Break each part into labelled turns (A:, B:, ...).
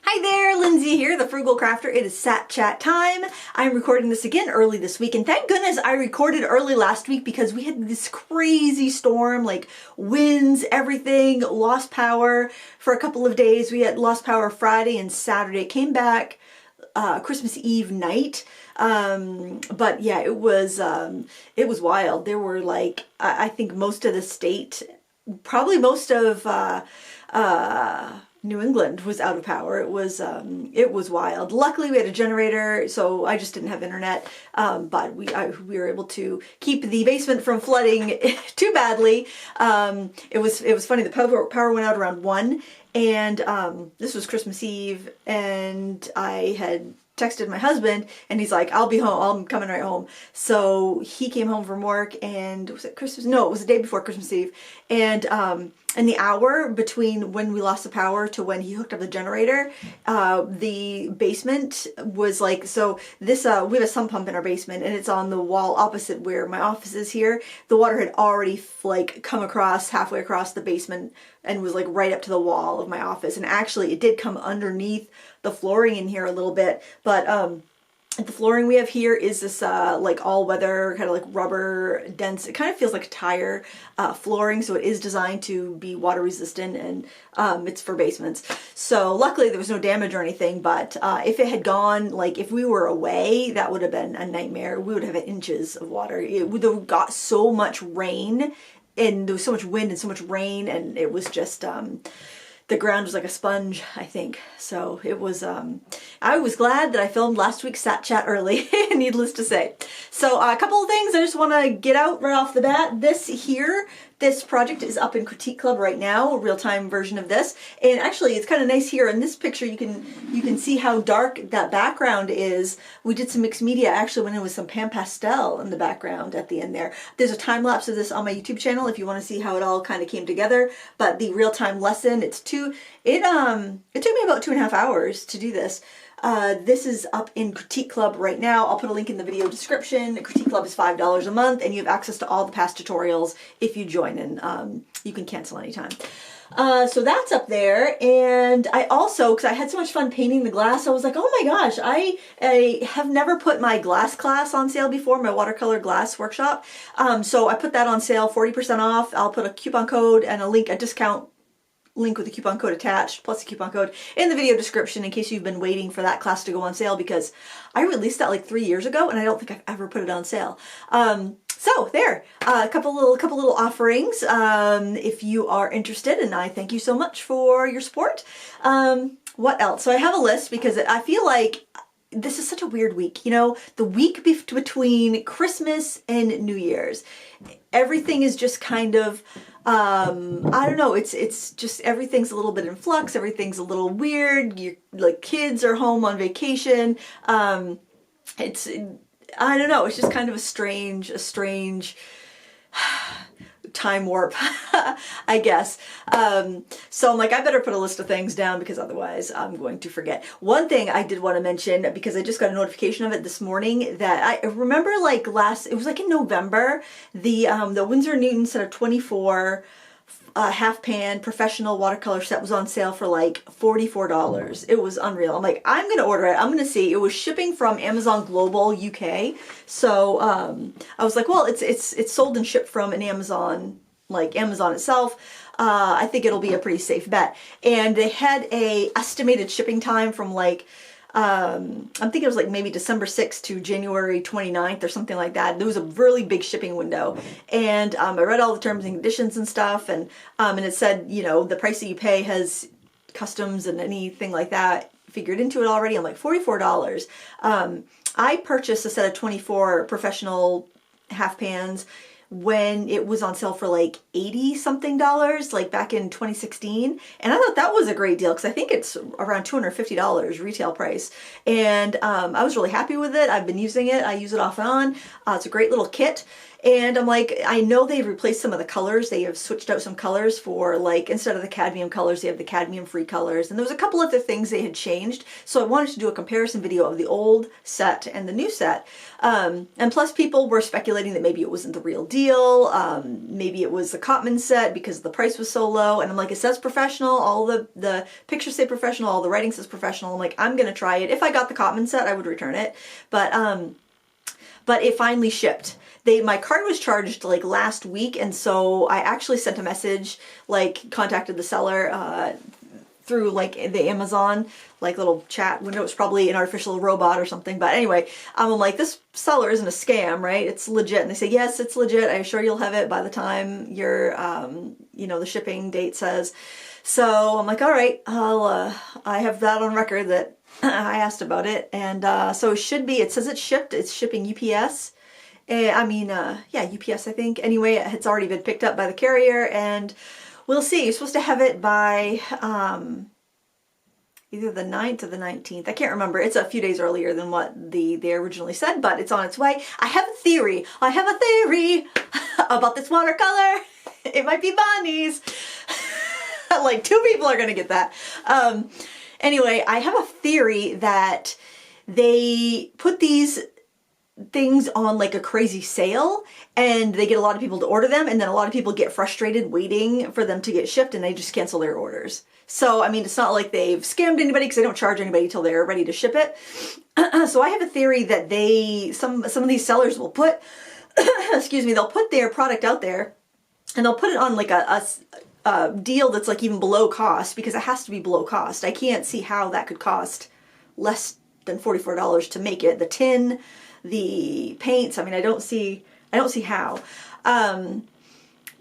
A: Hi there, Lindsay here, the Frugal Crafter. It is Sat Chat time. I'm recording this again early this week, and thank goodness I recorded early last week because we had this crazy storm, like winds, everything, lost power for a couple of days. We had lost power Friday and Saturday. It came back Christmas Eve night. But yeah, it was wild. There were like, I think most of the state, probably most of New England was out of power. It was wild. Luckily we had a generator, so I just didn't have internet, but we were able to keep the basement from flooding too badly. It was funny, the power went out around 1, and this was Christmas Eve, and I had texted my husband, and he's like, I'll be home, I'm coming right home. So he came home from work, and was it Christmas? No, it was the day before Christmas Eve. And in the hour between when we lost the power to when he hooked up the generator, the basement was like, so this, we have a sump pump in our basement, and it's on the wall opposite where my office is here. The water had already like come across, halfway across the basement, and was like right up to the wall of my office. And actually it did come underneath the flooring in here a little bit, but the flooring we have here is this like all-weather kind of like rubber dense. It kind of feels like tire flooring, so it is designed to be water resistant, and it's for basements. So luckily there was no damage or anything, but if it had gone, like if we were away, that would have been a nightmare. We would have had inches of water. It would have got so much rain, and there was so much wind and so much rain, and it was just the ground was like a sponge, I think. So it was, I was glad that I filmed last week's Sat Chat early, needless to say. So a couple of things I just want to get out right off the bat. This project is up in Critique Club right now, a real-time version of this. And actually it's kind of nice here in this picture, you can see how dark that background is. We did some mixed media. I actually went in with some Pastel in the background at the end there. There's a time lapse of this on my YouTube channel if you want to see how it all kind of came together. But the real-time lesson, it took me about 2.5 hours to do this. This is up in Critique Club right now. I'll put a link in the video description. Critique Club is $5 a month, and you have access to all the past tutorials if you join, and you can cancel anytime. So that's up there, and I also, because I had so much fun painting the glass, I was like, oh my gosh, I have never put my glass class on sale before, my watercolor glass workshop. So I put that on sale, 40% off. I'll put a coupon code and a discount link with the coupon code attached, plus a coupon code in the video description in case you've been waiting for that class to go on sale, because I released that like 3 years ago and I don't think I've ever put it on sale. So there, a couple little offerings if you are interested, and I thank you so much for your support. What else? So I have a list because I feel like this is such a weird week, you know, the week between Christmas and New Year's. Everything is just kind of, I don't know, it's just everything's a little bit in flux, everything's a little weird. Like kids are home on vacation. I don't know, it's just kind of a strange time warp, I guess. So I'm like, I better put a list of things down because otherwise I'm going to forget. One thing I did want to mention, because I just got a notification of it this morning, that I remember like it was like in November, the Windsor Newton set of 24 half pan professional watercolor set was on sale for like $44. It was unreal. I'm like, I'm gonna order it. I'm gonna see. It was shipping from Amazon Global UK. So I was like, well, it's sold and shipped from an Amazon, like Amazon itself. I think it'll be a pretty safe bet. And they had a estimated shipping time from like I'm thinking it was like maybe December 6th to January 29th or something like that. There was a really big shipping window, and I read all the terms and conditions and stuff, and it said, you know, the price that you pay has customs and anything like that figured into it already. I'm like, $44. I purchased a set of 24 professional half pans when it was on sale for like $80 something, like back in 2016. And I thought that was a great deal because I think it's around $250 retail price. And I was really happy with it. I've been using it. I use it off and on. It's a great little kit. And I'm like, I know they've replaced some of the colors. They have switched out some colors for, like, instead of the cadmium colors, they have the cadmium free colors. And there was a couple other things they had changed. So I wanted to do a comparison video of the old set and the new set. And plus people were speculating that maybe it wasn't the real deal. Maybe it was the Cotman set because the price was so low. And I'm like, it says professional. All the pictures say professional. All the writing says professional. I'm like, I'm going to try it. If I got the Cotman set, I would return it. But it finally shipped. My card was charged like last week, and so I actually sent a message, like contacted the seller through like the Amazon like little chat window. It's probably an artificial robot or something, but anyway, I'm like, this seller isn't a scam, right? It's legit. And they say, yes, it's legit. I assure you'll have it by the time your you know, the shipping date says. So I'm like, all right, I have that on record that I asked about it, and so it should be. It says it's shipped. It's shipping UPS. Yeah, UPS, I think. Anyway, it's already been picked up by the carrier, and we'll see. You're supposed to have it by either the 9th or the 19th. I can't remember. It's a few days earlier than what they originally said, but it's on its way. I have a theory. I have a theory about this watercolor. It might be Bonnie's. Like 2 people are going to get that. Anyway, I have a theory that they put these things on like a crazy sale and they get a lot of people to order them, and then a lot of people get frustrated waiting for them to get shipped and they just cancel their orders. So, I mean, it's not like they've scammed anybody because they don't charge anybody till they're ready to ship it. So I have a theory that some of these sellers will put, excuse me, they'll put their product out there and they'll put it on like a deal that's like even below cost, because it has to be below cost. I can't see how that could cost less than $44 to make it. The tin, the paints, I mean, I don't see how.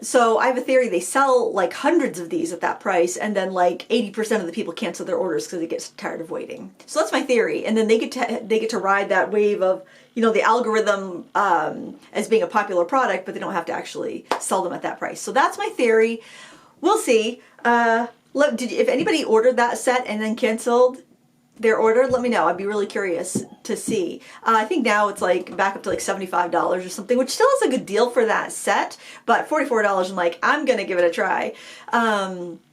A: So I have a theory they sell like hundreds of these at that price, and then like 80% of the people cancel their orders because they get tired of waiting. So that's my theory. And then they get to ride that wave of, you know, the algorithm as being a popular product, but they don't have to actually sell them at that price. So that's my theory. We'll see. If anybody ordered that set and then canceled their order, let me know. I'd be really curious to see. I think now it's like back up to like $75 or something, which still is a good deal for that set, but $44, I'm like, I'm gonna give it a try.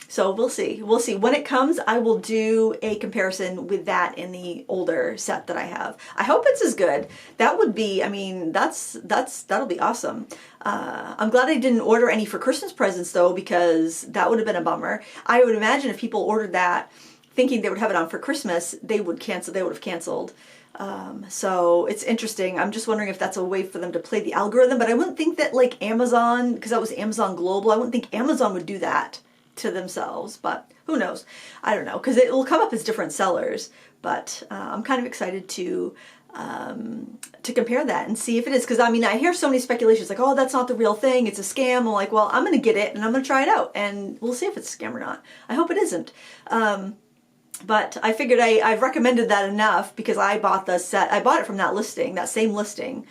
A: So we'll see. We'll see. When it comes, I will do a comparison with that in the older set that I have. I hope it's as good. That would be, I mean, that'll be awesome. I'm glad I didn't order any for Christmas presents though, because that would have been a bummer. I would imagine if people ordered that thinking they would have it on for Christmas, they would have canceled. So it's interesting. I'm just wondering if that's a way for them to play the algorithm, but I wouldn't think that like Amazon, because that was Amazon Global, I wouldn't think Amazon would do that to themselves, but who knows? I don't know, because it will come up as different sellers, but I'm kind of excited to compare that and see if it is, because I mean, I hear so many speculations like, oh, that's not the real thing, it's a scam. I'm like, well, I'm going to get it and I'm going to try it out and we'll see if it's a scam or not. I hope it isn't. But I figured I've recommended that enough because I bought the set. I bought it from that listing, that same listing,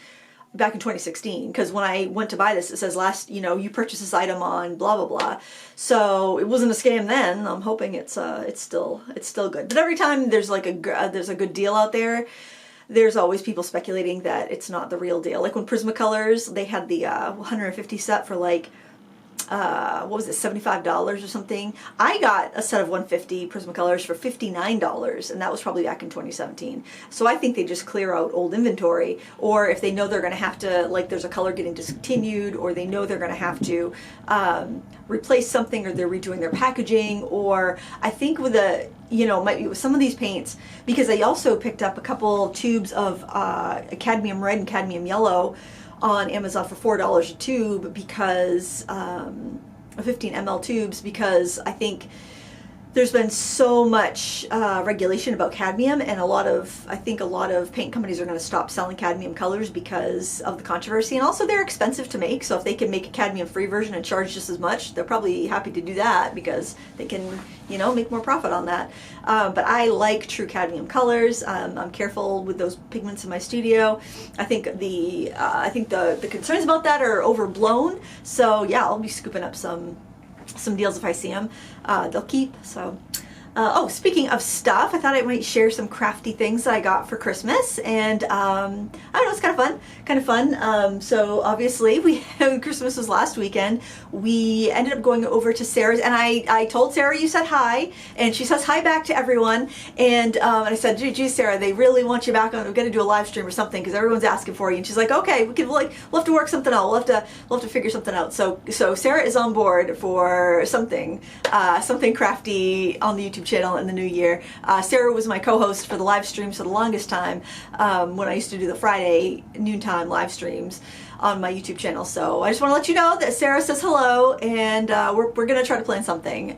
A: back in 2016. Because when I went to buy this, it says you purchased this item on blah blah blah. So it wasn't a scam then. I'm hoping it's still good. But every time there's like there's a good deal out there, there's always people speculating that it's not the real deal. Like when Prismacolors, they had the 150 set for like, what was it, $75 or something. I got a set of 150 Prismacolors for $59, and that was probably back in 2017. So I think they just clear out old inventory, or if they know they're going to have to, like there's a color getting discontinued, or they know they're going to have to replace something, or they're redoing their packaging, or I think with might be with some of these paints, because I also picked up a couple tubes of cadmium red and cadmium yellow on Amazon for $4 a tube, because 15 ml tubes, because I think there's been so much regulation about cadmium, and I think a lot of paint companies are going to stop selling cadmium colors because of the controversy, and also they're expensive to make. So if they can make a cadmium free version and charge just as much, they're probably happy to do that because they can make more profit on that. But I like true cadmium colors. I'm careful with those pigments in my studio. I think the concerns about that are overblown. So yeah, I'll be scooping up some deals if I see them. They'll keep. So Oh, speaking of stuff, I thought I might share some crafty things that I got for Christmas, and I don't know, it's kind of fun. So obviously, Christmas was last weekend. We ended up going over to Sarah's, and I told Sarah you said hi, and she says hi back to everyone. And I said, geez, Sarah, they really want you back on. We're gonna do a live stream or something because everyone's asking for you. And she's like, okay, we'll have to work something out. We'll have to figure something out. So Sarah is on board for something crafty on the YouTube channel in the new year. Sarah was my co-host for the live streams for the longest time when I used to do the Friday noontime live streams on my YouTube channel. So I just want to let you know that Sarah says hello, and we're gonna try to plan something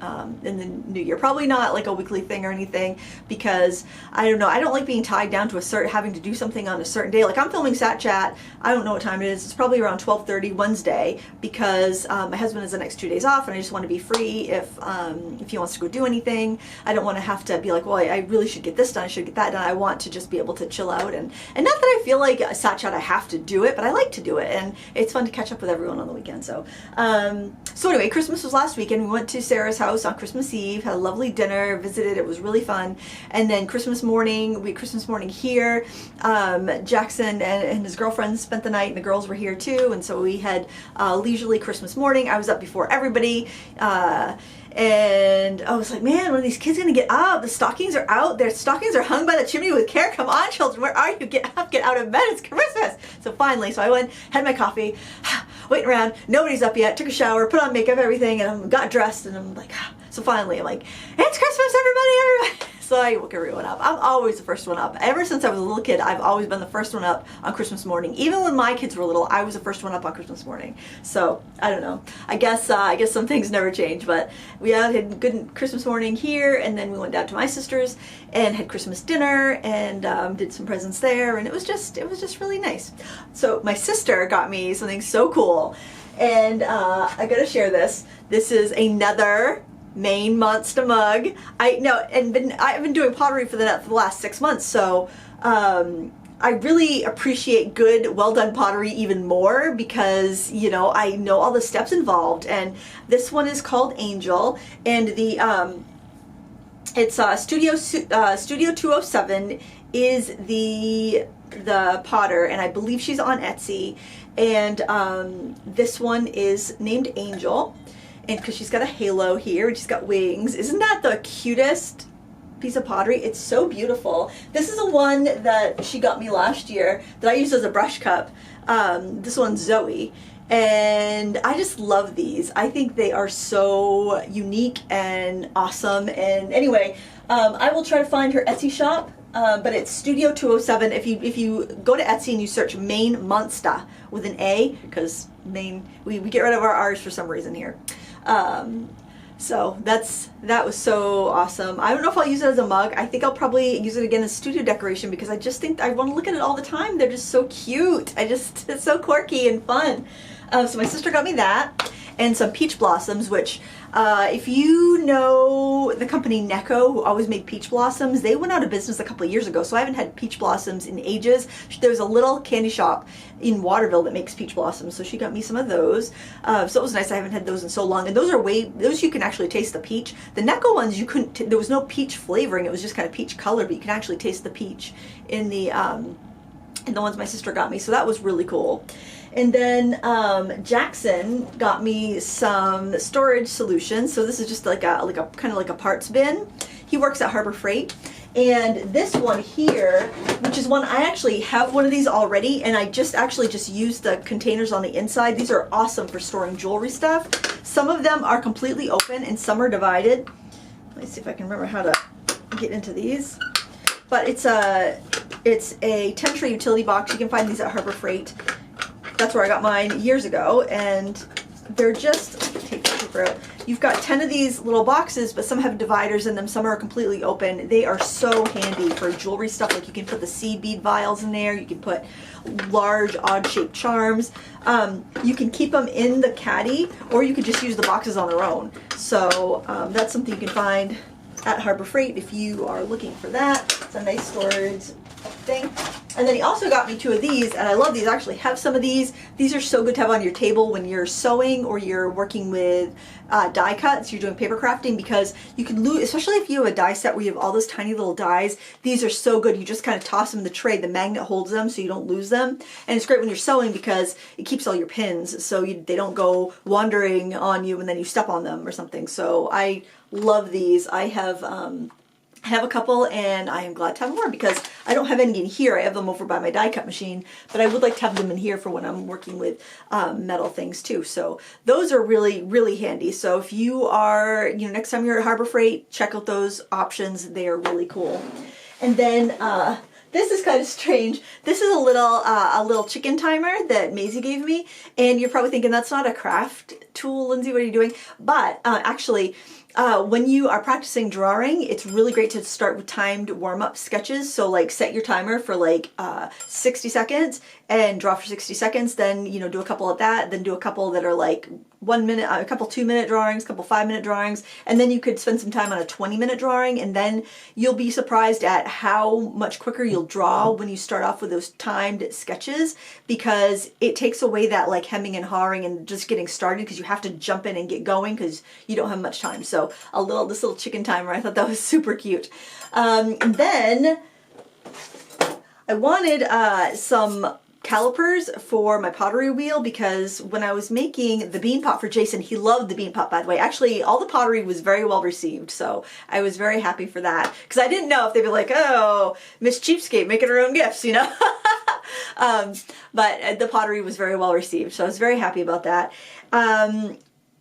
A: in the new year. Probably not like a weekly thing or anything, because I don't know, I don't like being tied down to having to do something on a certain day. Like I'm filming Sat Chat, I don't know what time it is. It's probably around 12:30 Wednesday, because my husband has the next 2 days off, and I just want to be free if he wants to go do anything. I don't want to have to be like, well, I really should get this done, I should get that done. I want to just be able to chill out, and not that I feel like Sat Chat I have to do it, but I like to do it. And it's fun to catch up with everyone on the weekend. So anyway, Christmas was last weekend. We went to Sarah's house on Christmas Eve, had a lovely dinner, visited. It was really fun. And then Christmas morning here. Jackson and his girlfriend spent the night, and the girls were here too. And so we had leisurely Christmas morning. I was up before everybody. And I was like, man, when are these kids gonna get up? The stockings are out. Their stockings are hung by the chimney with care. Come on, children, where are you? Get up, get out of bed. It's Christmas. So finally, I went, had my coffee, waiting around. Nobody's up yet. Took a shower, put on makeup, everything, and I got dressed. And I'm like, so finally, I'm like, it's Christmas, everybody. So I woke everyone up. I'm always the first one up. Ever since I was a little kid, I've always been the first one up on Christmas morning. Even when my kids were little, I was the first one up on Christmas morning. So I don't know. I guess some things never change. But we had a good Christmas morning here, and then we went down to my sister's and had Christmas dinner and did some presents there, and it was just really nice. So my sister got me something so cool, and I gotta share this. This is another Maine Monster mug. I've been doing pottery for the last 6 months, so I really appreciate good, well done pottery even more, because I know all the steps involved. And this one is called Angel, and it's Studio 207 is the potter, and I believe she's on Etsy. And this one is named Angel. And because she's got a halo here and she's got wings. Isn't that the cutest piece of pottery? It's so beautiful. This is the one that she got me last year that I used as a brush cup. This one's Zoe. And I just love these. I think they are so unique and awesome. And anyway, I will try to find her Etsy shop. But it's Studio 207. If you go to Etsy and you search Maine Monster with an A, because Maine, we get rid of our R's for some reason here. So that was so awesome. I don't know if I'll use it as a mug. I think I'll probably use it again as studio decoration, because I just think I want to look at it all the time. They're just so cute. It's so quirky and fun. So my sister got me that, and some peach blossoms, which if you know the company Necco, who always made peach blossoms, they went out of business a couple of years ago, so I haven't had peach blossoms in ages. There's a little candy shop in Waterville that makes peach blossoms, so she got me some of those. So it was nice. I haven't had those in so long, and those you can actually taste the peach. The Necco ones, you couldn't. There was no peach flavoring. It was just kind of peach color, but you can actually taste the peach in the ones my sister got me. So that was really cool. And then Jackson got me some storage solutions. So this is just like a kind of like a parts bin. He works at Harbor Freight. And this one here, which is one, I actually have one of these already, and I just used the containers on the inside. These are awesome for storing jewelry stuff. Some of them are completely open and some are divided. Let me see if I can remember how to get into these. But it's a 10-tray utility box. You can find these at Harbor Freight. That's where I got mine years ago, and they're just, take the paper out. You've got 10 of these little boxes, but some have dividers in them, some are completely open. They are so handy for jewelry stuff. Like you can put the seed bead vials in there, you can put large odd-shaped charms. You can keep them in the caddy, or you could just use the boxes on their own. So that's something you can find at Harbor Freight if you are looking for that. It's a nice storage thing. And then he also got me 2 of these, and I love these. I actually have some of these. These are so good to have on your table when you're sewing or you're working with die cuts, you're doing paper crafting, because you can lose, especially if you have a die set where you have all those tiny little dies. These are so good. You just kind of toss them in the tray. The magnet holds them so you don't lose them. And it's great when you're sewing because it keeps all your pins so they don't go wandering on you and then you step on them or something. So I love these. I have a couple, and I am glad to have more because I don't have any in here. I have them over by my die cut machine, but I would like to have them in here for when I'm working with metal things too. So those are really, really handy. So if you are, next time you're at Harbor Freight, check out those options. They are really cool. And then this is kind of strange. This is a little chicken timer that Maisie gave me, and you're probably thinking that's not a craft tool, Lindsay. What are you doing? But actually, when you are practicing drawing, it's really great to start with timed warm-up sketches. So like set your timer for like 60 seconds and draw for 60 seconds, then do a couple of that, then do a couple that are like 1 minute, a couple 2-minute drawings, a couple 5-minute drawings, and then you could spend some time on a 20-minute drawing, and then you'll be surprised at how much quicker you'll draw when you start off with those timed sketches, because it takes away that like hemming and hawing and just getting started, because you have to jump in and get going because you don't have much time. So this little chicken timer, I thought that was super cute. And then I wanted some calipers for my pottery wheel, because when I was making the bean pot for Jason, he loved the bean pot, by the way. Actually, all the pottery was very well received, so I was very happy for that, because I didn't know if they'd be like, oh, Miss Cheapskate making her own gifts, but the pottery was very well received, so I was very happy about that.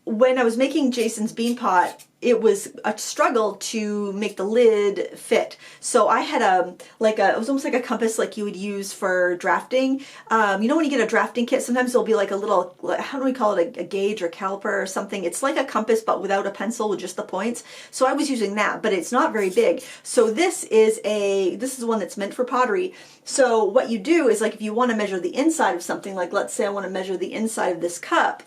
A: When I was making Jason's bean pot, it was a struggle to make the lid fit. So I had it was almost like a compass like you would use for drafting. When you get a drafting kit, sometimes there'll be like a little, how do we call it, a gauge or caliper or something. It's like a compass but without a pencil, with just the points. So I was using that, but it's not very big. So this is one that's meant for pottery. So what you do is, like, if you want to measure the inside of something, like let's say I want to measure the inside of this cup,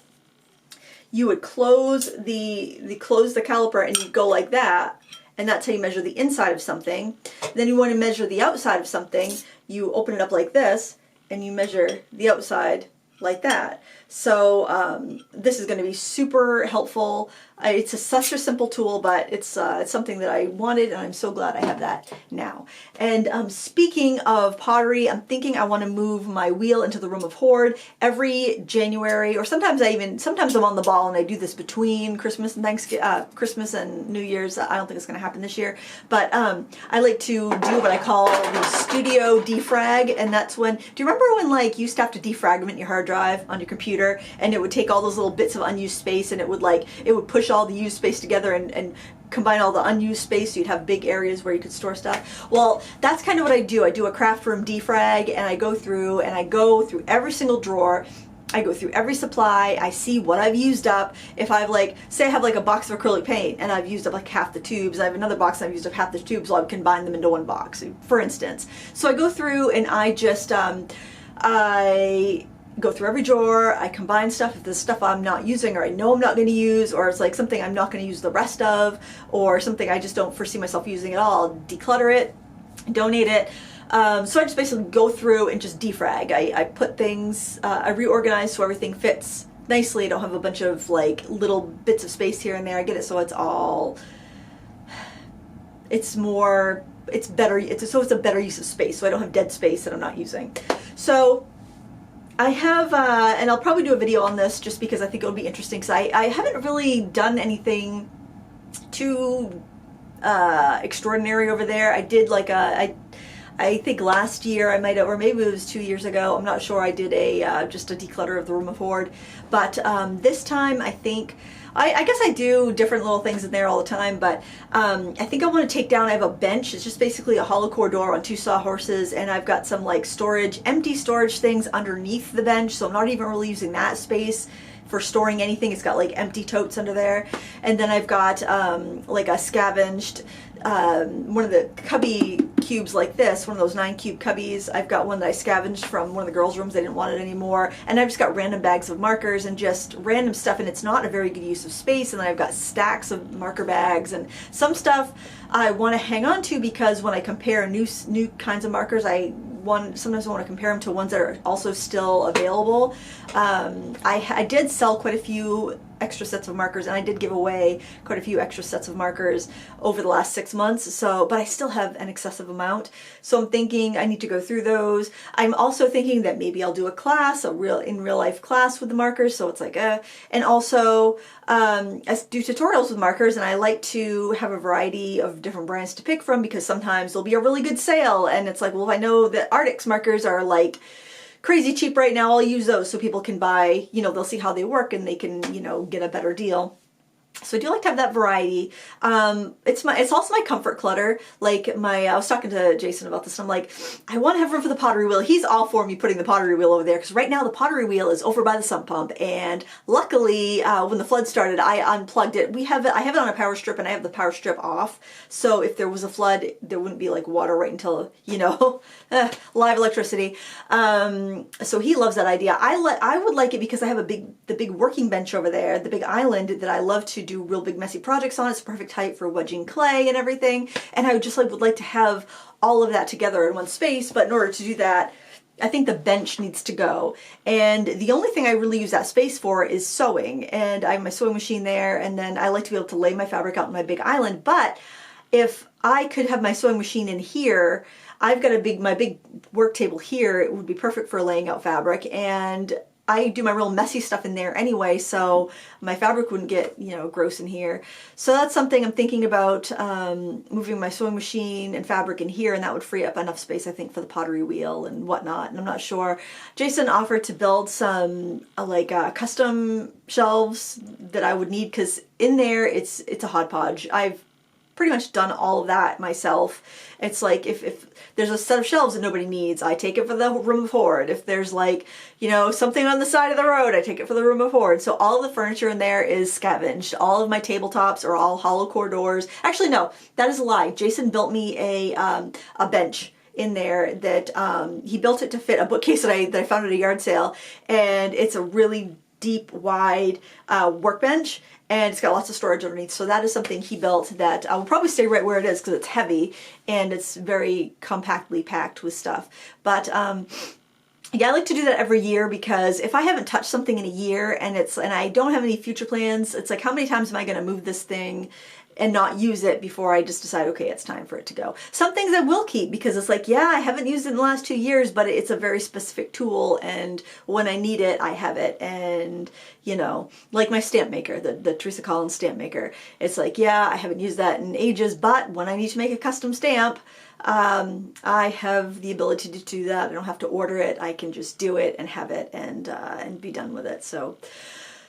A: you would close the caliper and you go like that, and that's how you measure the inside of something. Then you want to measure the outside of something, you open it up like this and you measure the outside like that. So this is going to be super helpful. It's such a simple tool, but it's something that I wanted, and I'm so glad I have that now. And speaking of pottery, I'm thinking I want to move my wheel into the room of hoard every January, or sometimes I'm on the ball and I do this between Christmas and Christmas and New Year's. I don't think it's going to happen this year, but I like to do what I call the studio defrag, and that's when, do you remember when like you used to have to defragment your hard drive on your computer, and it would take all those little bits of unused space, and it would push all the used space together and combine all the unused space so you'd have big areas where you could store stuff? Well, that's kind of what I do. I do a craft room defrag, and I go through every single drawer. I go through every supply. I see what I've used up. If I've say I have a box of acrylic paint and I've used up like half the tubes, I have another box and I've used up half the tubes, so I would combine them into one box, for instance. So I go through and I just, I go through every drawer, I combine stuff. If there's stuff I'm not using or I know I'm not going to use, or it's like something I'm not going to use the rest of, or something I just don't foresee myself using at all, I'll declutter it, donate it. So I just basically go through and just defrag. I put things, I reorganize so everything fits nicely. I don't have a bunch of little bits of space here and there. I get it so it's a better use of space, so I don't have dead space that I'm not using. So I have, and I'll probably do a video on this just because I think it'll be interesting, because I haven't really done anything too extraordinary over there. I did I think last year I might have, or maybe it was 2 years ago, I'm not sure, I did just a declutter of the room of hoard. But this time I think, I guess I do different little things in there all the time, but I think I want to take down, I have a bench. It's just basically a hollow core door on 2 sawhorses, and I've got some empty storage things underneath the bench, so I'm not even really using that space for storing anything. It's got empty totes under there. And then I've got a scavenged one of the cubby cubes like this, one of those 9-cube cubbies. I've got one that I scavenged from one of the girls' rooms. They didn't want it anymore. And I've just got random bags of markers and just random stuff, and it's not a very good use of space. And then I've got stacks of marker bags, and some stuff I want to hang on to because when I compare new kinds of markers, sometimes I want to compare them to ones that are also still available. I did sell quite a few extra sets of markers, and I did give away quite a few extra sets of markers over the last 6 months, but I still have an excessive amount. So I'm thinking I need to go through those. I'm also thinking that maybe I'll do a class, in real life class with the markers, so it's like and also I do tutorials with markers, and I like to have a variety of different brands to pick from because sometimes there'll be a really good sale, and it's like, well, if I know that Arctic's markers are like crazy cheap right now, I'll use those so people can buy, they'll see how they work and they can, get a better deal. So I do like to have that variety. It's also my comfort clutter. Like I was talking to Jason about this, and I'm like, I want to have room for the pottery wheel. He's all for me putting the pottery wheel over there because right now the pottery wheel is over by the sump pump. And luckily, when the flood started, I unplugged it. I have it on a power strip, and I have the power strip off. So if there was a flood, there wouldn't be like water right until, live electricity. So he loves that idea. I would like it because I have the big working bench over there, the big island that I love to do real big messy projects on. It's the perfect height for wedging clay and everything, and I would just would like to have all of that together in one space. But in order to do that, I think the bench needs to go, and the only thing I really use that space for is sewing, and I have my sewing machine there, and then I like to be able to lay my fabric out on my big island. But if I could have my sewing machine in here, I've got my big work table here. It would be perfect for laying out fabric, and I do my real messy stuff in there anyway, so my fabric wouldn't get, gross in here. So that's something I'm thinking about, moving my sewing machine and fabric in here, and that would free up enough space, I think, for the pottery wheel and whatnot, and I'm not sure. Jason offered to build some, custom shelves that I would need, because in there, it's a hodgepodge. I've pretty much done all of that myself. It's like if there's a set of shelves that nobody needs, I take it for the room of hoard. If there's something on the side of the road, I take it for the room of hoard. So all of the furniture in there is scavenged. All of my tabletops are all hollow core doors. Actually, no, that is a lie. Jason built me a bench in there that he built it to fit a bookcase that I found at a yard sale, and it's a really deep, wide workbench, and it's got lots of storage underneath. So that is something he built that will probably stay right where it is because it's heavy and it's very compactly packed with stuff. But yeah, I like to do that every year because if I haven't touched something in a year and I don't have any future plans, it's like, how many times am I going to move this thing and not use it before I just decide, okay, it's time for it to go. Some things I will keep because it's like, yeah, I haven't used it in the last 2 years, but it's a very specific tool, and when I need it, I have it. And, like my stamp maker, the Teresa Collins stamp maker, it's like, yeah, I haven't used that in ages, but when I need to make a custom stamp, I have the ability to do that. I don't have to order it. I can just do it and have it and be done with it. So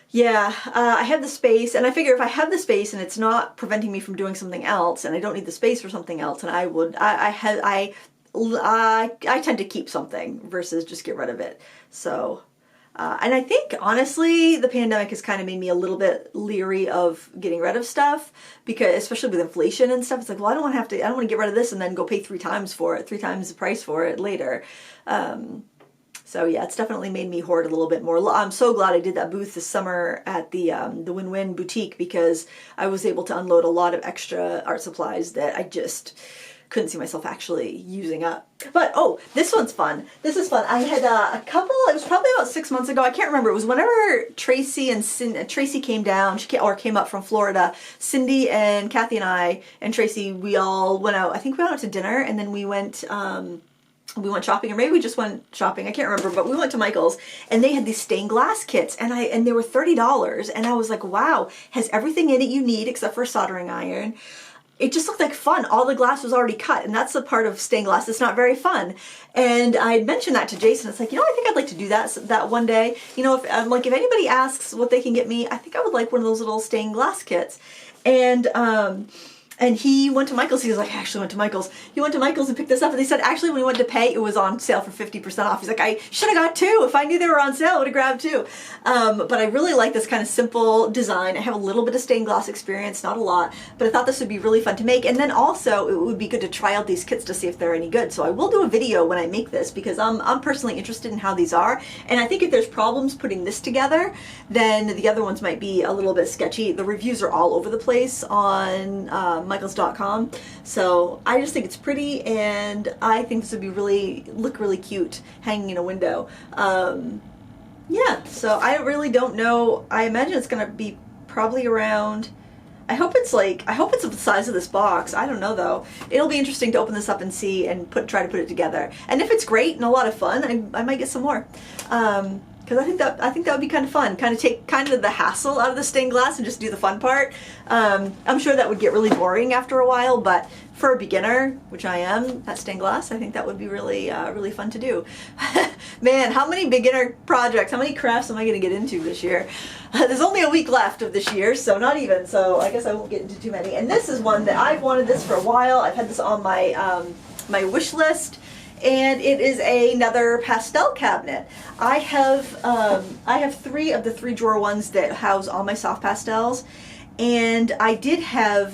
A: yeah, I have the space, and I figure if I have the space and it's not preventing me from doing something else, and I don't need the space for something else, and I tend to keep something versus just get rid of it. So, and I think honestly, the pandemic has kind of made me a little bit leery of getting rid of stuff, because especially with inflation and stuff, it's like, well, I don't want to get rid of this and then go pay 3 times the price for it later. So yeah, it's definitely made me hoard a little bit more. I'm so glad I did that booth this summer at the Win-Win boutique, because I was able to unload a lot of extra art supplies that I just couldn't see myself actually using up. But oh, this one's fun. This is fun. I had a couple, it was probably about 6 months ago. I can't remember. It was whenever Tracy came down, came up from Florida. Cindy and Kathy and I and Tracy, we all went out. I think we went out to dinner, and then we went shopping, or maybe we just went shopping. I can't remember, but we went to Michael's, and they had these stained glass kits, and they were $30, and I was like, wow, has everything in it you need except for a soldering iron. It just looked like fun. All the glass was already cut, and that's the part of stained glass that's not very fun. And I had mentioned that to Jason. It's like, I think I'd like to do that one day. If anybody asks what they can get me, I think I would like one of those little stained glass kits. And And he went to Michael's. He was like, I actually went to Michael's. He went to Michael's and picked this up. And they said, actually, when he went to pay, it was on sale for 50% off. He's like, I should have got two. If I knew they were on sale, I would have grabbed two. But I really like this kind of simple design. I have a little bit of stained glass experience, not a lot. But I thought this would be really fun to make. And then also, it would be good to try out these kits to see if they're any good. So I will do a video when I make this because I'm personally interested in how these are. And I think if there's problems putting this together, then the other ones might be a little bit sketchy. The reviews are all over the place on michaels.com. So I just think it's pretty, and I think this would be look really cute hanging in a window. Yeah, so I really don't know. I imagine it's gonna be probably around, I hope it's the size of this box. I don't know though. It'll be interesting to open this up and see and try to put it together. And if it's great and a lot of fun, I might get some more. Because I think that would be kind of fun. Kind of take the hassle out of the stained glass and just do the fun part. I'm sure that would get really boring after a while, but for a beginner, which I am at stained glass, I think that would be really really fun to do. Man, how many beginner projects, how many crafts am I going to get into this year? There's only a week left of this year, so not even. So I guess I won't get into too many. And this is one that I've wanted this for a while. I've had this on my my wish list. And it is another pastel cabinet. I have 3 of the 3-drawer ones that house all my soft pastels, and I did have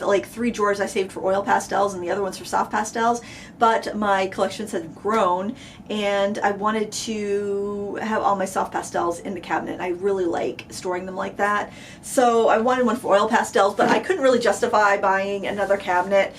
A: like 3 drawers I saved for oil pastels and the other ones for soft pastels. But my collections had grown, and I wanted to have all my soft pastels in the cabinet. I really like storing them like that, so I wanted one for oil pastels, but I couldn't really justify buying another cabinet.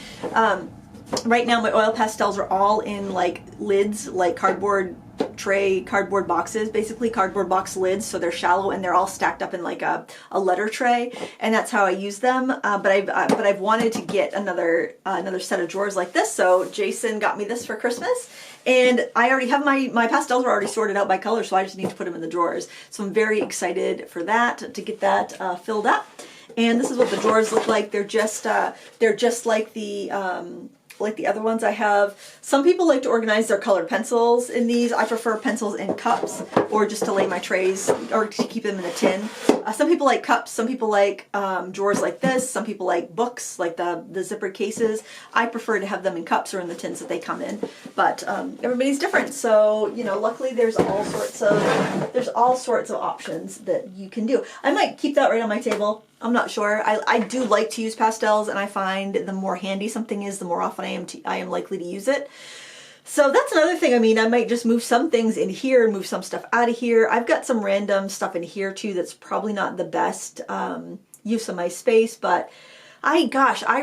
A: Right now my oil pastels are all in like lids, like cardboard boxes, basically cardboard box lids, so they're shallow and they're all stacked up in like a letter tray, and that's how I use them. But I've wanted to get another set of drawers like this, so Jason got me this for Christmas, and I already have my pastels are already sorted out by color, so I just need to put them in the drawers. So I'm very excited for that, to get that filled up. And this is what the drawers look like. They're just like the other ones I have. Some people like to organize their colored pencils in these. I prefer pencils in cups, or just to lay my trays, or to keep them in a tin. Some people like cups, some people like drawers like this, some people like books, like the zippered cases. I prefer to have them in cups or in the tins that they come in, but everybody's different. So, you know, luckily there's all sorts of options that you can do. I might keep that right on my table. I'm not sure. I do like to use pastels, and I find the more handy something is, the more often I am likely to use it. So that's another thing. I mean, I might just move some things in here, move some stuff out of here. I've got some random stuff in here too that's probably not the best use of my space, but I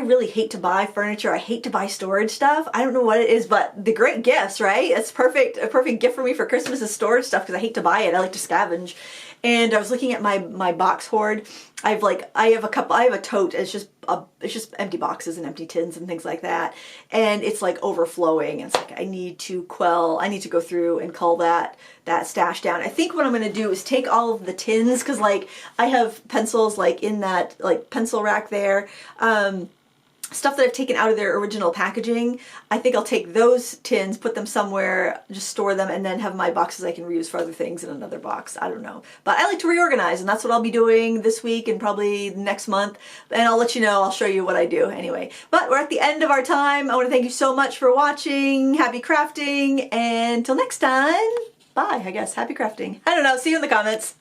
A: really hate to buy furniture. I hate to buy storage stuff. I don't know what it is, but the great gifts, right? It's perfect. A perfect gift for me for Christmas is storage stuff, because I hate to buy it. I like to scavenge. And I was looking at my box hoard. I have a tote. It's just empty boxes and empty tins and things like that. And it's like overflowing. It's like I need to go through and cull that stash down. I think what I'm going to do is take all of the tins, because like I have pencils like in that like pencil rack there. Stuff that I've taken out of their original packaging. I think I'll take those tins, put them somewhere, just store them, and then have my boxes I can reuse for other things in another box. I don't know. But I like to reorganize, and that's what I'll be doing this week and probably next month. And I'll let you know, I'll show you what I do anyway. But we're at the end of our time. I want to thank you so much for watching. Happy crafting, and until next time, bye, I guess. Happy crafting. I don't know. See you in the comments.